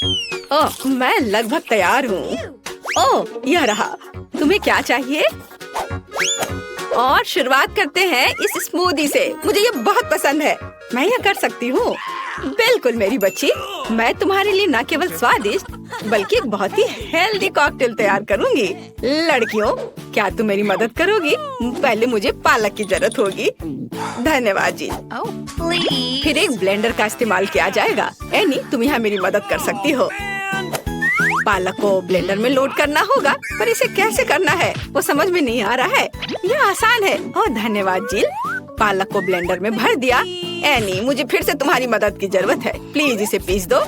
ओह, मैं लगभग तैयार हूँ। ओह, यह रहा। तुम्हें क्या चाहिए? और शुरुआत करते हैं इस स्मूदी से। मुझे ये बहुत पसंद है। मैं यह कर सकती हूँ। बिल्कुल मेरी बच्ची, मैं तुम्हारे लिए न केवल स्वादिष्ट बल्कि एक बहुत ही हेल्दी कॉकटेल तैयार करूँगी। लड़कियों, क्या तुम मेरी मदद करोगी? पहले मुझे पालक की जरूरत होगी। धन्यवाद जी। फिर एक ब्लेंडर का इस्तेमाल किया जाएगा। एनी, तुम यहाँ मेरी मदद कर सकती हो। पालक को ब्लेंडर में लोड करना होगा, पर इसे कैसे करना है वो समझ में नहीं आ रहा है। यह आसान है। ओह धन्यवाद जिल। पालक को ब्लेंडर में भर दिया। एनी, मुझे फिर से तुम्हारी मदद की जरूरत है। प्लीज इसे पीस दो।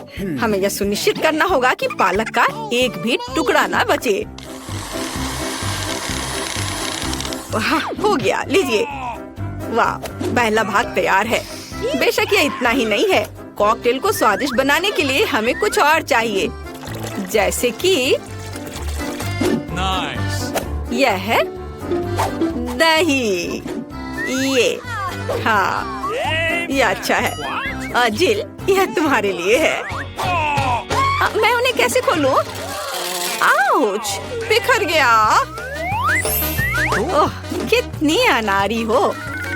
हमें यह सुनिश्चित करना होगा कि पालक का एक भी टुकड़ा ना बचे। वाह, हो गया। लीजिए। वाह, पहला भाग तैयार है। बेशक यह इतना ही नहीं है। कॉकटेल को स्वादिष्ट बनाने के लिए हमें कुछ और चाहिए, जैसे कि यह है दही। ये हाँ, ये अच्छा है। जिल, यह तुम्हारे लिए है। मैं उन्हें कैसे खोलूं? आउच, बिखर गया। ओह, कितनी अनारी हो।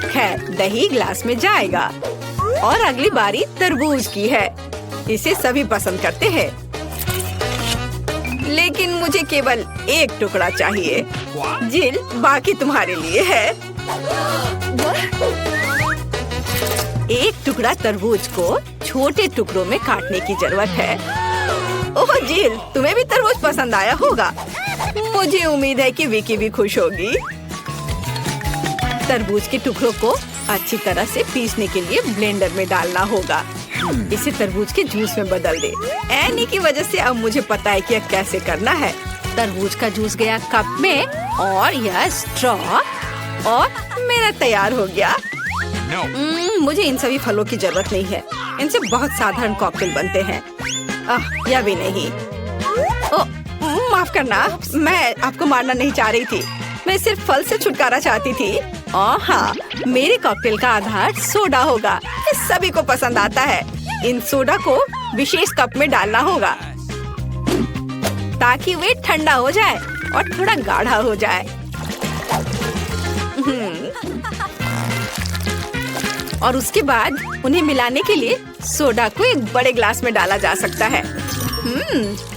खैर, दही ग्लास में जाएगा। और अगली बारी तरबूज की है। इसे सभी पसंद करते हैं, लेकिन मुझे केवल एक टुकड़ा चाहिए। जिल, बाकी तुम्हारे लिए है। एक टुकड़ा तरबूज को छोटे टुकड़ों में काटने की जरूरत है। ओह जिल, तुम्हें भी तरबूज पसंद आया होगा। मुझे उम्मीद है कि विकी भी खुश होगी। तरबूज के टुकड़ों को अच्छी तरह से पीसने के लिए ब्लेंडर में डालना होगा। इसे तरबूज के जूस में बदल दे। एनी की वजह से अब मुझे पता है कि यह कैसे करना है। तरबूज का जूस गया कप में और यह स्ट्रॉ और मेरा तैयार हो गया। मुझे इन सभी फलों की जरूरत नहीं है। इनसे बहुत साधारण कॉकटेल बनते हैं। यह भी नहीं। माफ करना, मैं आपको मारना नहीं चाह रही थी। मैं सिर्फ फल से छुटकारा चाहती थी। हाँ, मेरे कॉकटेल का आधार सोडा होगा। ये सभी को पसंद आता है। इन सोडा को विशेष कप में डालना होगा ताकि वे ठंडा हो जाए और थोड़ा गाढ़ा हो जाए। और उसके बाद उन्हें मिलाने के लिए सोडा को एक बड़े ग्लास में डाला जा सकता है।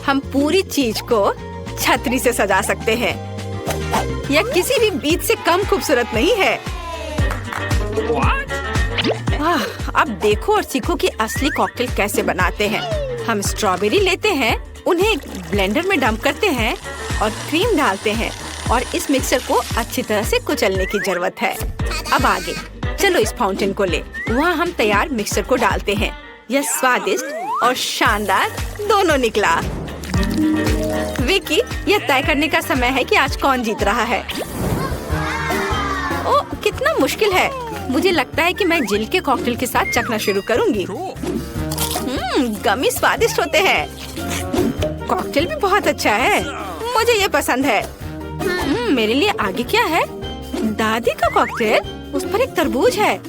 हम पूरी चीज को छतरी से सजा सकते हैं। यह किसी भी बीज से कम खूबसूरत नहीं है। अब देखो और सीखो कि असली कॉकटेल कैसे बनाते हैं। हम स्ट्रॉबेरी लेते हैं, उन्हें ब्लेंडर में डंप करते हैं और क्रीम डालते हैं और इस मिक्सर को अच्छी तरह से कुचलने की जरूरत है। अब आगे चलो इस फाउंटेन को ले। वहाँ हम तैयार मिक्सर को डालते हैं। यह स्वादिष्ट और शानदार दोनों निकला। विकी, यह तय करने का समय है कि आज कौन जीत रहा है। ओह, कितना मुश्किल है। मुझे लगता है कि मैं जिल के कॉकटेल के साथ चखना शुरू करूंगी। गमी स्वादिष्ट होते हैं। कॉकटेल भी बहुत अच्छा है। मुझे ये पसंद है। मेरे लिए आगे क्या है? दादी का कॉकटेल, उस पर एक तरबूज है।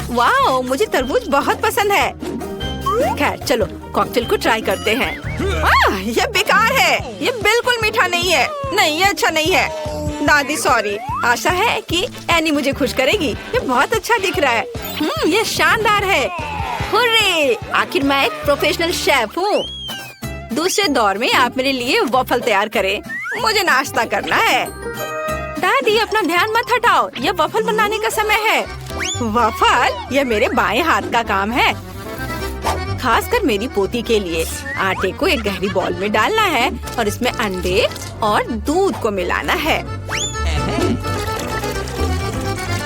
वाह, मुझे तरबूज बहुत पसंद है। खैर चलो कॉकटेल को ट्राई करते हैं। यह बेकार है। यह बिल्कुल मीठा नहीं है। नहीं, यह अच्छा नहीं है। दादी सॉरी। आशा है कि एनी मुझे खुश करेगी। ये बहुत अच्छा दिख रहा है। यह शानदार है। हुर्रे! आखिर मैं एक प्रोफेशनल शेफ हूँ। दूसरे दौर में आप मेरे लिए वॉफल तैयार करें। मुझे नाश्ता करना है। दादी, अपना ध्यान मत हटाओ। यह वॉफल बनाने का समय है। वॉफल? यह मेरे बाएं हाथ का काम है, खासकर मेरी पोती के लिए। आटे को एक गहरी बॉल में डालना है और इसमें अंडे और दूध को मिलाना है।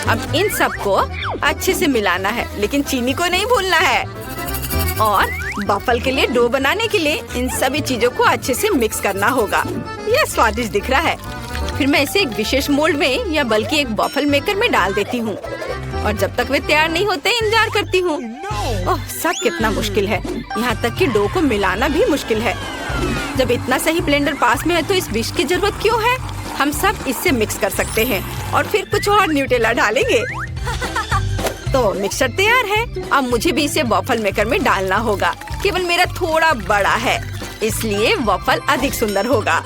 अब इन सबको अच्छे से मिलाना है, लेकिन चीनी को नहीं भूलना है। और वॉफल के लिए डो बनाने के लिए इन सभी चीजों को अच्छे से मिक्स करना होगा। यह स्वादिष्ट दिख रहा है। फिर मैं इसे एक विशेष मोल्ड में या बल्कि एक वॉफल मेकर में डाल देती हूँ और जब तक वे तैयार नहीं होते इंतजार करती हूँ। ओह, सब कितना मुश्किल है। यहाँ तक कि डो को मिलाना भी मुश्किल है। जब इतना सही ब्लेंडर पास में है तो इस विस्क की जरूरत क्यों है? हम सब इससे मिक्स कर सकते हैं और फिर कुछ और न्यूटेला डालेंगे। तो मिक्सचर तैयार है। अब मुझे भी इसे वॉफल मेकर में डालना होगा। केवल मेरा थोड़ा बड़ा है, इसलिए वॉफल अधिक सुंदर होगा।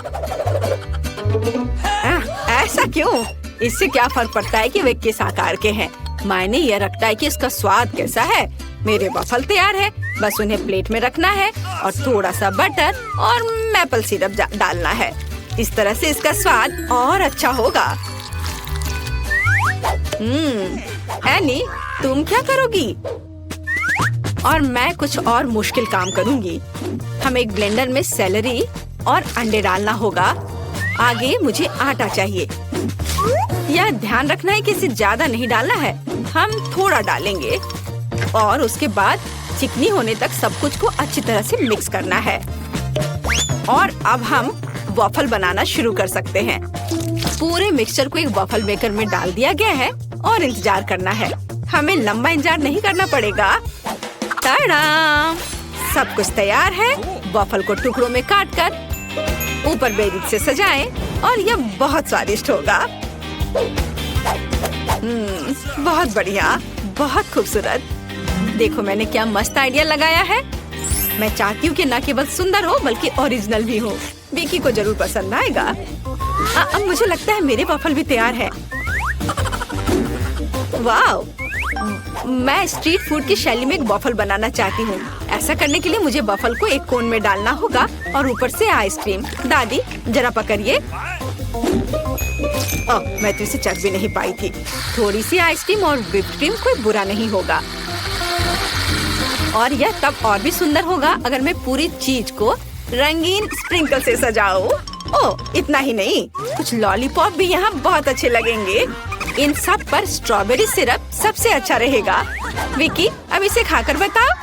ऐसा क्यों? इससे क्या फर्क पड़ता है कि वे किस आकार के हैं? मायने यह रखता है कि इसका स्वाद कैसा है। मेरे वॉफल तैयार है, बस उन्हें प्लेट में रखना है और थोड़ा सा बटर और मैपल सिरप डालना है। इस तरह से इसका स्वाद और अच्छा होगा। एनी, तुम क्या करोगी? और मैं कुछ और मुश्किल काम करूंगी। हम एक ब्लेंडर में सेलरी और अंडे डालना होगा। आगे मुझे आटा चाहिए। यह ध्यान रखना है कि इसे ज्यादा नहीं डालना है, हम थोड़ा डालेंगे और उसके बाद चिकनी होने तक सब कुछ को अच्छी तरह से मिक्स करना है। और अब हम वॉफल बनाना शुरू कर सकते हैं। पूरे मिक्सचर को एक वॉफल मेकर में डाल दिया गया है और इंतजार करना है। हमें लंबा इंतजार नहीं करना पड़ेगा। टाडा! सब कुछ तैयार है। वॉफल को टुकड़ों में काटकर ऊपर बेरीज से सजाएं और यह बहुत स्वादिष्ट होगा। बहुत बढ़िया, बहुत खूबसूरत। देखो मैंने क्या मस्त आइडिया लगाया है। मैं चाहती हूँ कि न केवल सुंदर हो बल्कि ओरिजिनल भी हो। विकी को जरूर पसंद आएगा। अब मुझे लगता है मेरे वॉफल भी तैयार है। वाह! मैं स्ट्रीट फूड की शैली में एक वॉफल बनाना चाहती हूँ। ऐसा करने के लिए मुझे वॉफल को एक कोन में डालना होगा और ऊपर से आइसक्रीम। दादी जरा पकड़िए। मैं तो इसे चख भी नहीं पाई थी। थोड़ी सी आइसक्रीम और व्हिप्ड क्रीम कोई बुरा नहीं होगा। और यह तब और भी सुंदर होगा अगर मैं पूरी चीज को रंगीन स्प्रिंकल से सजाऊं। ओह, इतना ही नहीं, कुछ लॉलीपॉप भी यहाँ बहुत अच्छे लगेंगे। इन सब पर स्ट्रॉबेरी सिरप सबसे अच्छा रहेगा। विकी, अब इसे खाकर बताओ।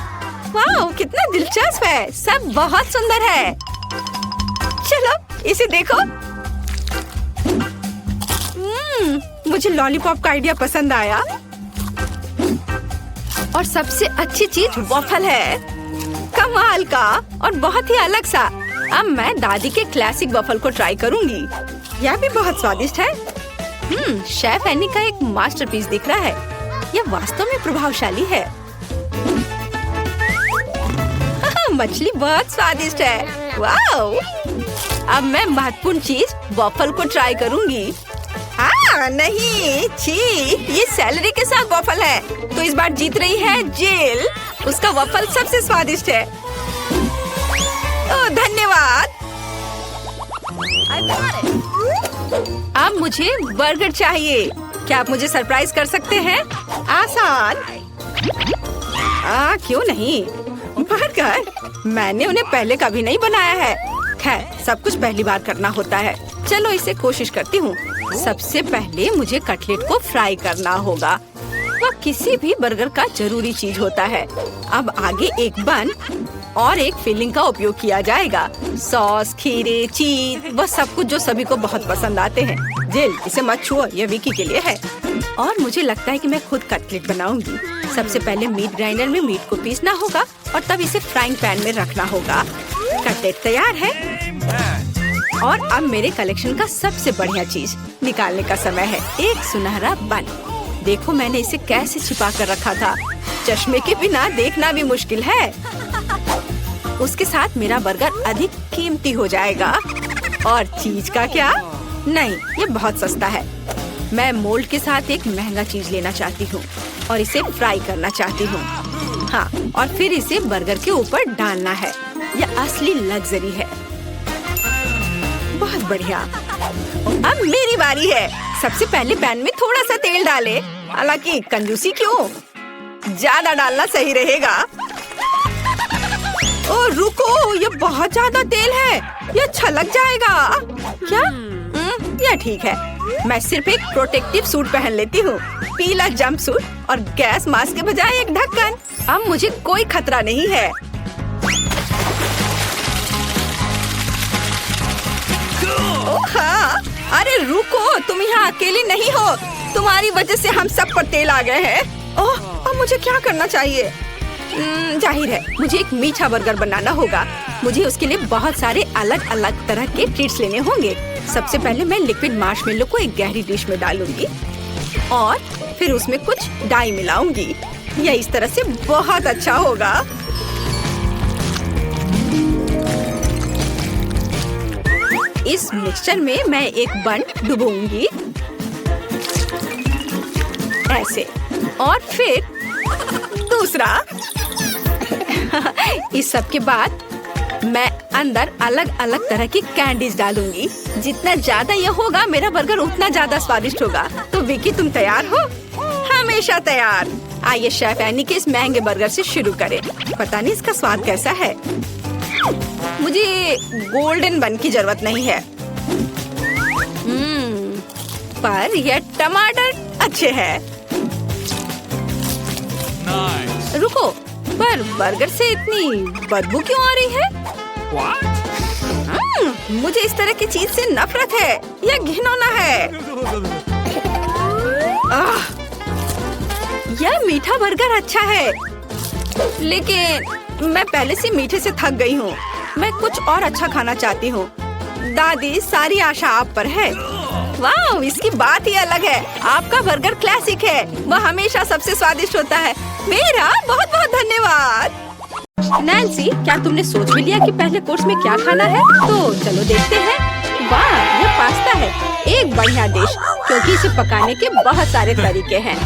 वाह, कितना दिलचस्प है। सब बहुत सुंदर है। चलो इसे देखो। मुझे लॉलीपॉप का आइडिया पसंद आया। और सबसे अच्छी चीज वॉफल है। कमाल का और बहुत ही अलग सा। अब मैं दादी के क्लासिक वॉफल को ट्राई करूंगी। यह भी बहुत स्वादिष्ट है। शेफ एनी का एक मास्टरपीस दिख रहा है। यह वास्तव में प्रभावशाली है। मछली बहुत स्वादिष्ट है। वाओ! अब मैं महत्वपूर्ण चीज वॉफल को ट्राई करूंगी। नहीं, छी, ये सेलरी के साथ वॉफल है। तो इस बार जीत रही है जिल। उसका वॉफल सबसे स्वादिष्ट है। ओह, धन्यवाद। अब मुझे बर्गर चाहिए। क्या आप मुझे सरप्राइज कर सकते हैं? आसान। क्यों नहीं? बर्गर? मैंने उन्हें पहले कभी नहीं बनाया है। खैर, सब कुछ पहली बार करना होता है। चलो इसे कोशिश करती हूँ। सबसे पहले मुझे कटलेट को फ्राई करना होगा। वह किसी भी बर्गर का जरूरी चीज होता है। अब आगे एक बन और एक फिलिंग का उपयोग किया जाएगा। सॉस, खीरे, चीज, वह सब कुछ जो सभी को बहुत पसंद आते हैं। जिल, इसे मत छुओ, यह विकी के लिए है। और मुझे लगता है कि मैं खुद कटलेट बनाऊंगी। सबसे पहले मीट ग्राइंडर में मीट को पीसना होगा और तब इसे फ्राइंग पैन में रखना होगा। कटलेट तैयार है। और अब मेरे कलेक्शन का सबसे बढ़िया चीज निकालने का समय है। एक सुनहरा बन। देखो मैंने इसे कैसे छिपा कर रखा था। चश्मे के बिना देखना भी मुश्किल है। उसके साथ मेरा बर्गर अधिक कीमती हो जाएगा। और चीज का क्या? नहीं, ये बहुत सस्ता है। मैं मोल्ड के साथ एक महंगा चीज लेना चाहती हूँ और इसे फ्राई करना चाहती हूँ। हाँ, और फिर इसे बर्गर के ऊपर डालना है। यह असली लग्जरी है। बहुत बढ़िया। अब मेरी बारी है। सबसे पहले पैन में थोड़ा सा तेल डाले। हालांकि कंजूसी क्यों? ज्यादा डालना सही रहेगा। ओ रुको, ये बहुत ज्यादा तेल है। ये छलक जाएगा। क्या? यह ठीक है। मैं सिर्फ एक प्रोटेक्टिव सूट पहन लेती हूँ। पीला जंप सूट और गैस मास्क के बजाय एक ढक्कन। अब मुझे कोई खतरा नहीं है। हाँ, अरे रुको, तुम यहाँ अकेली नहीं हो। तुम्हारी वजह से हम सब पर तेल आ गए हैं। ओह, अब मुझे क्या करना चाहिए? जाहिर है मुझे एक मीठा बर्गर बनाना होगा। मुझे उसके लिए बहुत सारे अलग अलग तरह के ट्रीट्स लेने होंगे। सबसे पहले मैं लिक्विड मार्शमेलो को एक गहरी डिश में डालूंगी और फिर उसमें कुछ डाई मिलाऊंगी। यह इस तरह से बहुत अच्छा होगा। इस मिक्सचर में मैं एक बन डुबोऊंगी ऐसे, और फिर दूसरा। इस सब के बाद मैं अंदर अलग अलग तरह की कैंडीज डालूंगी। जितना ज्यादा ये होगा मेरा बर्गर उतना ज्यादा स्वादिष्ट होगा। तो विकी, तुम तैयार हो? हमेशा तैयार। आइए शेफ एनी के इस महंगे बर्गर से शुरू करें। पता नहीं इसका स्वाद कैसा है। मुझे गोल्डन बन की जरूरत नहीं है, पर यह टमाटर अच्छे हैं। रुको, पर बर्गर से इतनी बदबू क्यों आ रही है? मुझे इस तरह की चीज से नफरत है। यह घिनौना है। यह मीठा बर्गर अच्छा है, लेकिन मैं पहले से मीठे से थक गई हूँ। मैं कुछ और अच्छा खाना चाहती हूँ। दादी, सारी आशा आप पर है। वाह, इसकी बात ही अलग है। आपका बर्गर क्लासिक है। वह हमेशा सबसे स्वादिष्ट होता है। मेरा बहुत बहुत धन्यवाद। नैन्सी, क्या तुमने सोच भी लिया कि पहले कोर्स में क्या खाना है? तो चलो देखते हैं। वाह, यह पास्ता है। एक बढ़िया डिश, क्योंकि इसे पकाने के बहुत सारे तरीके हैं।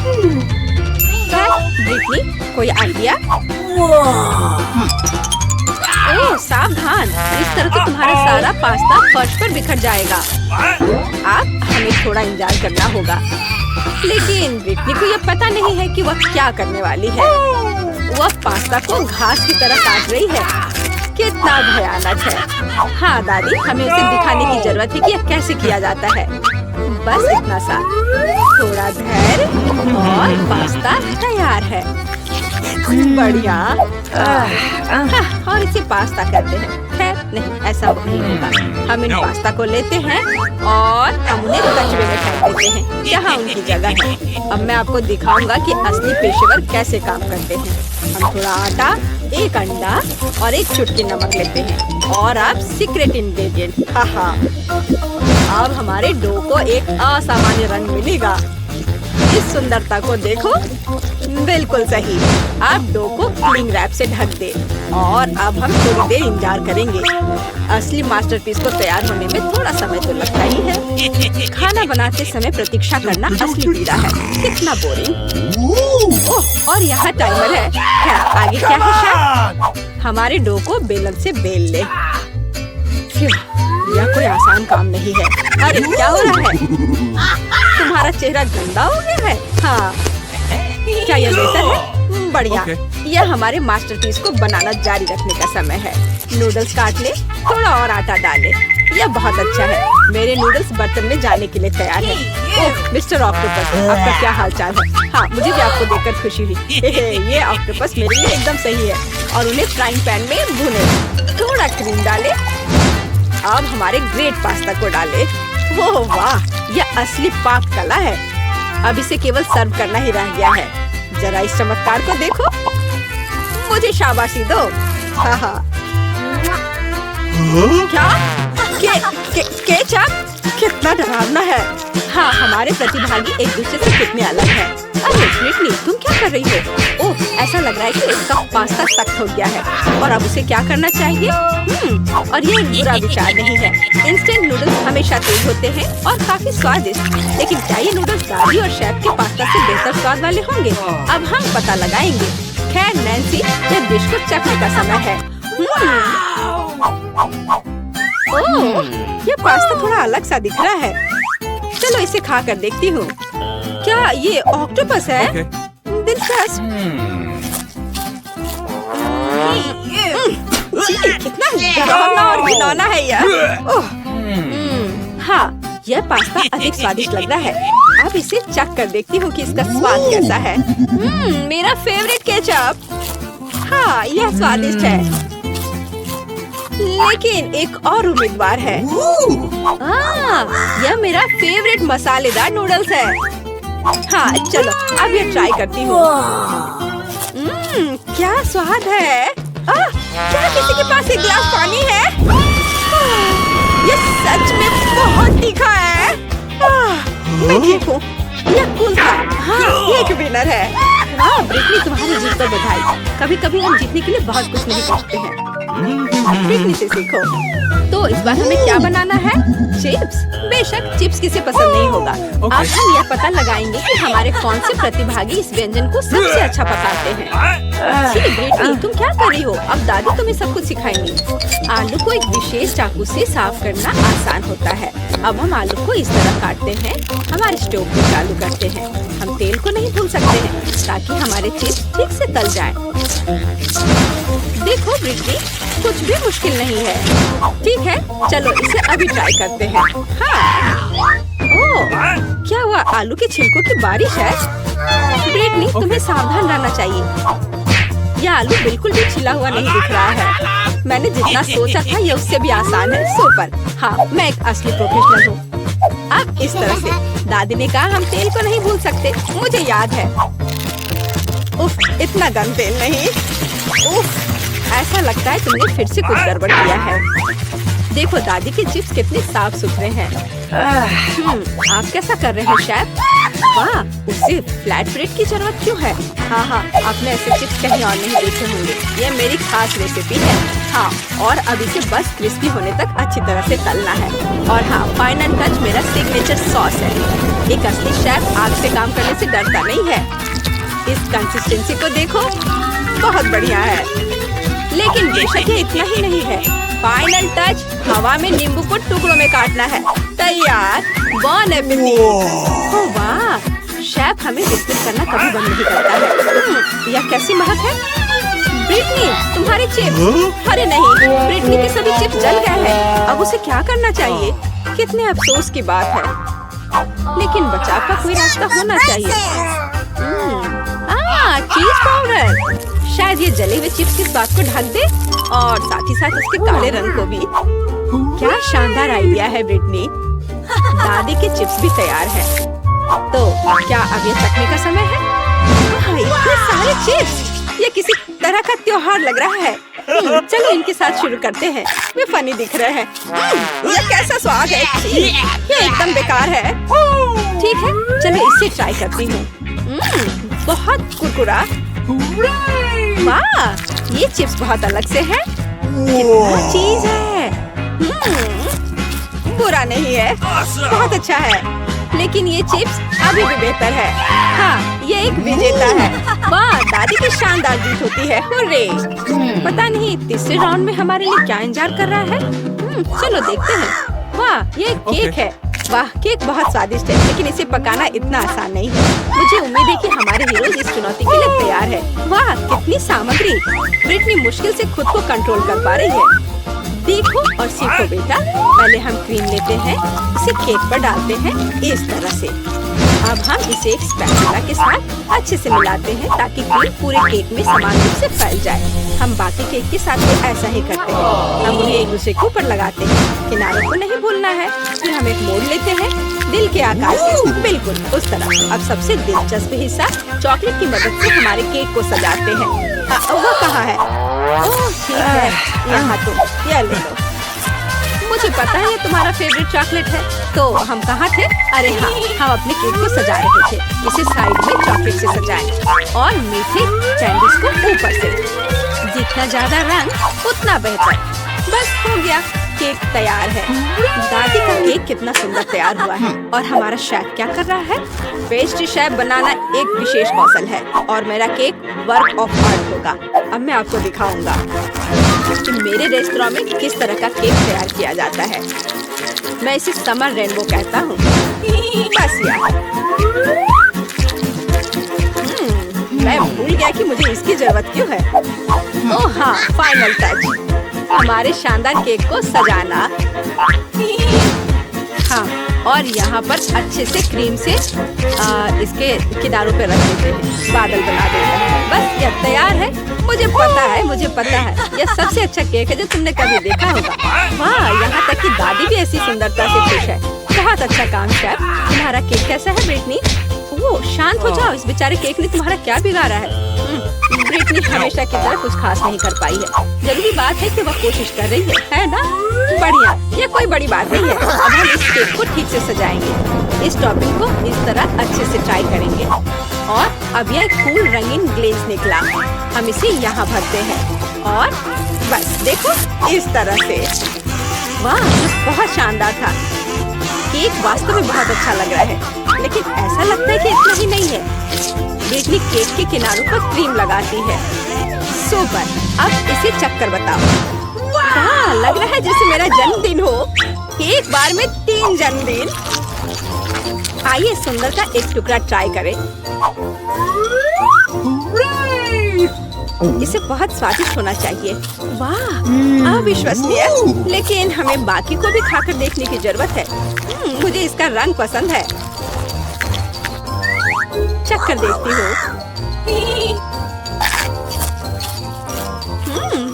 ब्रिटनी, कोई आइडिया? ओह, सावधान, इस तरह तो तुम्हारा सारा पास्ता फर्श पर बिखर जाएगा। अब हमें थोड़ा इंतजार करना होगा। लेकिन ब्रिटनी को यह पता नहीं है कि वह क्या करने वाली है। वह पास्ता को घास की तरह काट रही है। कितना भयानक है। हाँ दादी, हमें उसे दिखाने की जरूरत है कि यह कैसे किया जाता है। बस इतना सा, थोड़ा धैर्य और पास्ता तैयार है। बढ़िया। और इसे पास्ता कहते हैं। खैर नहीं, ऐसा नहीं होगा। हम इन पास्ता को लेते हैं और हम उन्हें कचरे में फेंक देते हैं, जहाँ उनकी जगह है। अब मैं आपको दिखाऊंगा कि असली पेशेवर कैसे काम करते हैं। हम थोड़ा आटा, एक अंडा और एक चुटकी नमक लेते हैं। और अब सीक्रेट इंग्रेडिएंट, अब हमारे डो को एक असामान्य रंग मिलेगा। इस सुंदरता को देखो, बिल्कुल सही। आप डो को क्लिंग रैप से ढक दे और अब हम थोड़ी देर इंतजार करेंगे। असली मास्टरपीस को तैयार होने में थोड़ा समय तो लगता ही है। खाना बनाते समय प्रतीक्षा करना असली पीड़ा है। कितना बोरिंग। ओह, और यहाँ टाइमर है। क्या आगे क्या है शेफ? हमारे डो को बेलन से बेल ले। यह कोई आसान काम नहीं है। अरे क्या हो रहा है? तुम्हारा चेहरा गंदा हो गया है। हाँ, क्या यह बेहतर है? बढ़िया। यह हमारे मास्टरपीस को बनाना जारी रखने का समय है। नूडल्स काट ले, थोड़ा और आटा डाले। यह बहुत अच्छा है। मेरे नूडल्स बर्तन में जाने के लिए तैयार है। ओह मिस्टर ऑक्टोपस, आपका क्या हालचाल है? हाँ, मुझे भी आपको देखकर खुशी हुई। ये ऑक्टोपस मेरे लिए एकदम सही है। और उन्हें फ्राइंग पैन में भूने, थोड़ा क्रीम डाले। अब हमारे ग्रेट पास्ता को डाले। ओह वाह, यह असली पाक कला है। अब इसे केवल सर्व करना ही रह गया है। जरा इस चमत्कार को देखो। मुझे शाबाशी दो। हाँ हाँ। क्या? केचप? कितना डरावना है। हाँ, हमारे प्रतिभागी एक दूसरे से कितने अलग हैं। अरे ब्रिटनी, तुम क्या कर रही हो? ओह, ऐसा लग रहा है कि इसका पास्ता सख्त हो गया है और अब उसे क्या करना चाहिए? और ये एक बुरा विचार नहीं है। इंस्टेंट नूडल्स हमेशा तेज होते हैं और काफी स्वादिष्ट। लेकिन क्या ये नूडल्स दादी और शेफ के पास्ता से बेहतर स्वाद वाले होंगे? अब हम पता लगाएंगे। खैर नैन्सी, यह डिश को चखने का समय है। ओह, ये पास्ता थोड़ा अलग सा दिख रहा है। चलो इसे खा कर देखती हूँ। क्या ये ऑक्टोपस है? दिलचस्प। कितना डरावना और घिनौना है यह। ओह, हाँ, यह पास्ता अधिक स्वादिष्ट लग रहा है। अब इसे चख कर देखती हूँ कि इसका स्वाद कैसा है। मेरा फेवरेट केचप। हाँ, यह स्वादिष्ट है। लेकिन एक और उम्मीदवार है। यह मेरा फेवरेट मसालेदार नूडल्स है। हाँ, चलो अब ये ट्राई करती हूँ। क्या स्वाद है। क्या किसी के पास एक गिलास पानी है? ये सच में बहुत तीखा है। मैं ठीक हूँ। यह कूल था। हाँ, ये एक विनर है। हाँ ब्रिटनी, तुम्हारी जीत पर बधाई। कभी कभी हम जीतने के लिए बहुत कुछ नहीं करते हैं। ब्रिटनी से सीखो। तो इस बार हमें क्या बनाना है? चिप्स। बेशक चिप्स किसे पसंद नहीं होगा। आज हम यह पता लगाएंगे कि हमारे कौन से प्रतिभागी इस व्यंजन को सबसे अच्छा पकाते हैं। ब्रिटनी, तुम क्या कर रही हो? अब दादी तुम्हें सब कुछ सिखाएंगी। आलू को एक विशेष चाकू से साफ करना आसान होता है। अब हम आलू को इस तरह काटते हैं। हमारे स्टोव को चालू करते हैं। हम तेल को नहीं भूल सकते हैं ताकि हमारे चिप्स ठीक से तल जाएं। देखो ब्रिटनी, कुछ भी मुश्किल नहीं है। ठीक है, चलो इसे अभी ट्राई करते हैं। हाँ। ओह, क्या हुआ? आलू के छिलकों की बारिश है। ब्रिटनी, तुम्हें सावधान रहना चाहिए। यह आलू बिल्कुल भी छिला हुआ नहीं दिख रहा है। मैंने जितना सोचा था यह उससे भी आसान है। सुपर। हाँ, मैं एक असली प्रोफेशनल हूँ। अब इस तरह से दादी ने कहा हम तेल को नहीं भूल सकते। मुझे याद है। उफ, इतना गर्म तेल नहीं। उफ, ऐसा लगता है तुमने फिर से कुछ गड़बड़ किया है। देखो दादी के चिप्स कितने साफ सुथरे हैं। आप कैसा कर रहे हैं शेफ? वाह, उसे फ्लैट ब्रेड की जरूरत क्यों है? हाँ, आपने ऐसे चिप्स कहीं और नहीं देखे होंगे। ये मेरी खास रेसिपी है। हाँ, और अब इसे बस क्रिस्पी होने तक अच्छी तरह से तलना है। और हाँ, फाइनल टच मेरा सिग्नेचर सॉस है। एक असली शेफ आग से काम करने से डरता नहीं है। इस कंसिस्टेंसी को देखो, बहुत बढ़िया है। लेकिन बेशक ये इतना ही नहीं है। फाइनल टच, हवा में नींबू को टुकड़ों में काटना है। तैयार। बॉन एपिटी। ओह वाह, शेफ हमें बिस्कुट करना कभी बंद नहीं करता है। यह कैसी महक है? ब्रिटनी, तुम्हारे चिप्स। अरे नहीं, ब्रिटनी के सभी चिप्स जल गए हैं। अब उसे क्या करना चाहिए? कितने अफसोस की बात है। लेकिन बचाव का कोई रास्ता होना चाहिए। चीज पाउडर। शायद ये जले हुए चिप्स के स्वाद को ढक दे और साथ ही साथ उसके काले रंग को भी। क्या शानदार आइडिया है ब्रिटनी। दादी के चिप्स भी तैयार हैं। तो क्या अब ये चखने का समय है? इतने सारे चिप्स, ये किसी तरह का त्योहार लग रहा है। चलो इनके साथ शुरू करते हैं। वे फनी दिख रहे हैं। ये कैसा स्वाद है? ये एकदम बेकार है। ठीक है, चलो इसे ट्राई करती हूँ। बहुत कुरकुरा। वाह, ये चिप्स बहुत अलग से है। कितना चीज है। बुरा नहीं है, बहुत अच्छा है। लेकिन ये चिप्स अभी भी बेहतर है। हाँ, ये एक विजेता है। वाह, दादी की शानदार जीत होती है। हुर्रे। पता नहीं तीसरे राउंड में हमारे लिए क्या इंतजार कर रहा है। चलो देखते हैं। वाह, ये एक केक है। वाह, केक बहुत स्वादिष्ट है, लेकिन इसे पकाना इतना आसान नहीं है। मुझे उम्मीद है कि हमारे हीरोज इस चुनौती के लिए तैयार है। वाह, कितनी सामग्री। ब्रिटनी मुश्किल से खुद को कंट्रोल कर पा रही है। देखो और सीखो बेटा। पहले हम क्रीम लेते हैं, इसे केक पर डालते हैं इस तरह से। अब हम इसे एक स्पैचुला के साथ अच्छे से मिलाते हैं ताकि क्रीम पूरे केक में समान रूप से फैल जाए। हम बाकी केक के साथ भी ऐसा ही करते हैं। हम उन्हें एक दूसरे के ऊपर लगाते हैं। किनारों को नहीं भूलना है। फिर हम एक मोड़ लेते हैं दिल के आकार के, बिल्कुल उस तरह। अब सबसे दिलचस्प हिस्सा, चॉकलेट की मदद से हमारे केक को सजाते हैं। वो कहाँ है? ओह ठीक है, यहाँ तुम ये ले लो। मुझे पता है ये तुम्हारा फेवरेट चॉकलेट है। तो हम कहाँ थे? अरे हाँ, हम अपने केक को सजा रहे थे। इसे साइड में चॉकलेट से सजाएं और मीठे कैंडीज को ऊपर से। जितना ज्यादा रंग उतना बेहतर। बस हो गया, केक तैयार है। दादी का केक कितना सुंदर तैयार हुआ है। और हमारा शेफ क्या कर रहा है? पेस्ट्री शेफ बनाना एक विशेष कौशल है और मेरा केक वर्क ऑफ आर्ट होगा। अब मैं आपको दिखाऊंगा कि मेरे रेस्टोरेंट में किस तरह का केक तैयार किया जाता है। मैं इसे समर रेनबो कहता हूँ। बस यार, मैं भूल गया कि मुझे इसकी जरूरत क्यों है। ओह हाँ, फाइनल टच, हमारे शानदार केक को सजाना। हाँ, और यहाँ पर अच्छे से क्रीम से इसके किनारों पे रख देते हैं, बादल बना देते हैं। बस यह तैयार है। मुझे पता है यह सबसे अच्छा केक है जो तुमने कभी देखा होगा। वाह, यहाँ तक कि दादी भी ऐसी सुंदरता से खुश है। बहुत अच्छा काम शेफ। तुम्हारा केक कैसा है ब्रिटनी? ओह शांत हो जाओ, इस बेचारे केक ने तुम्हारा क्या बिगाड़ा है? ब्रिटनी हमेशा की तरह कुछ खास नहीं कर पाई है। जरूरी बात है कि वह कोशिश कर रही है ना? बढ़िया, यह कोई बड़ी बात नहीं है। अब हम इस केक को ठीक से सजाएंगे। इस टॉपिंग को इस तरह अच्छे से ट्राई करेंगे और अब यह एक कूल रंगीन ग्लेज निकला। हम इसे यहाँ भरते हैं और बस देखो इस तरह से। वाह, बहुत शानदार था। केक वास्तव में बहुत अच्छा लग रहा है, लेकिन ऐसा लगता है कि इतना ही नहीं है। ब्रिटनी केक के किनारों पर क्रीम लगाती है। सुपर, अब इसे चक्कर बताओ। वाह, लग रहा है जैसे मेरा जन्मदिन हो। एक बार में 3 जन्मदिन। आइए सुंदर का एक टुकड़ा ट्राई करें। इसे बहुत स्वादिष्ट होना चाहिए। वाह, अविश्वसनीय। लेकिन हमें बाकी को भी खाकर देखने की जरूरत है। मुझे इसका रंग पसंद है। चक्कर देखती हूँ।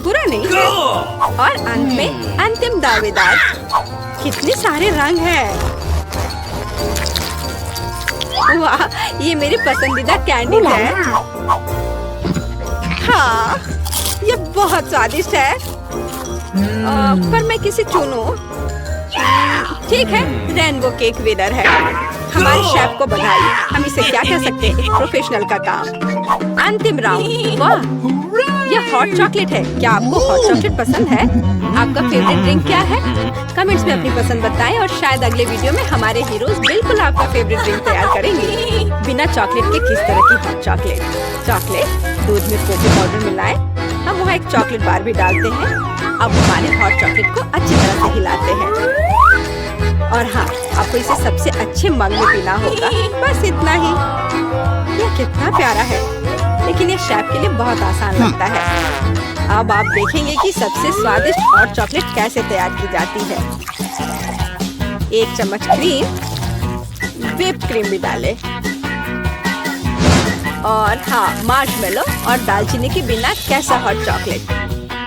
बुरा नहीं है। और अंत में अंतिम दावेदार। कितने सारे रंग हैं। वाह, ये मेरी पसंदीदा कैंडी है। हाँ, ये बहुत स्वादिष्ट है। पर मैं किसे चुनूं? ठीक है, रेनबो केक विनर है। हमारे शेफ को बधाई। हम इसे क्या कह सकते हैं, एक प्रोफेशनल का काम। अंतिम राउंड। वाह, यह हॉट चॉकलेट है। क्या आपको हॉट चॉकलेट पसंद है? आपका फेवरेट ड्रिंक क्या है? कमेंट्स में अपनी पसंद बताएं और शायद अगले वीडियो में हमारे हीरोज बिल्कुल आपका फेवरेट ड्रिंक तैयार करेंगे। बिना चॉकलेट के किस तरह की हॉट चॉकलेट? चॉकलेट दूध में कोको पाउडर मिलाएं। हम वहाँ एक चॉकलेट बार भी डालते हैं। अब हमारे हॉट चॉकलेट को अच्छी तरह से हिलाते हैं। और हाँ, आपको इसे सबसे अच्छे मग में पीना होगा। बस इतना ही। यह कितना प्यारा है, लेकिन ये शेफ के लिए बहुत आसान लगता है। अब आप देखेंगे कि सबसे स्वादिष्ट हॉट चॉकलेट कैसे तैयार की जाती है। 1 चम्मच क्रीम, व्हिप क्रीम भी डालें। और हाँ, मार्शमेलो और दालचीनी के बिना कैसा हॉट चॉकलेट।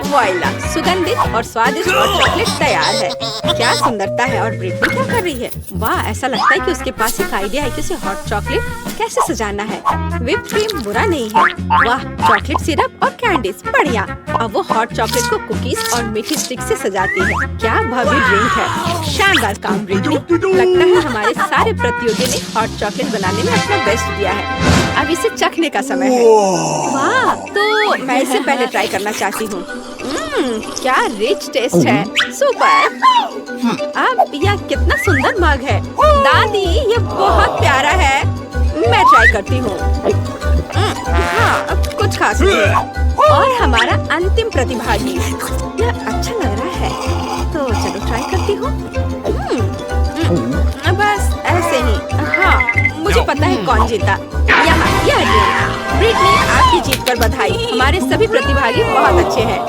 वॉइला, सुगंधित और स्वादिष्ट हॉट चॉकलेट तैयार है। क्या सुंदरता है। और ब्रिटनी क्या कर रही है? वाह, ऐसा लगता है कि उसके पास एक आइडिया है कि उसे हॉट चॉकलेट कैसे सजाना है। व्हिप क्रीम बुरा नहीं है। वाह, चॉकलेट सिरप और कैंडीज बढ़िया। अब वो हॉट चॉकलेट को कुकीज और मीठी स्टिक से सजाती है। क्या भव्य ड्रिंक है। शानदार काम ब्रिटनी। लगता है हमारे सारे प्रतियोगी ने हॉट चॉकलेट बनाने में अपना बेस्ट दिया है। अब इसे चखने का समय है। वाह, तो मैं इसे पहले ट्राई करना चाहती हूँ। क्या रिच टेस्ट है। सुपर। अब यह कितना सुंदर मग है। दादी, ये बहुत प्यारा है। मैं ट्राई करती हूँ। हाँ, अब कुछ खास नहीं। और हमारा अंतिम प्रतिभागी। यह अच्छा लग रहा है, तो चलो ट्राई करती हूँ। बस ऐसे ही। हाँ, मुझे पता है कौन जीता। यहाँ यह ब्रिटनी, आपकी जीत पर बधाई। हमारे सभी प्रतिभागी बहुत अच्छे हैं।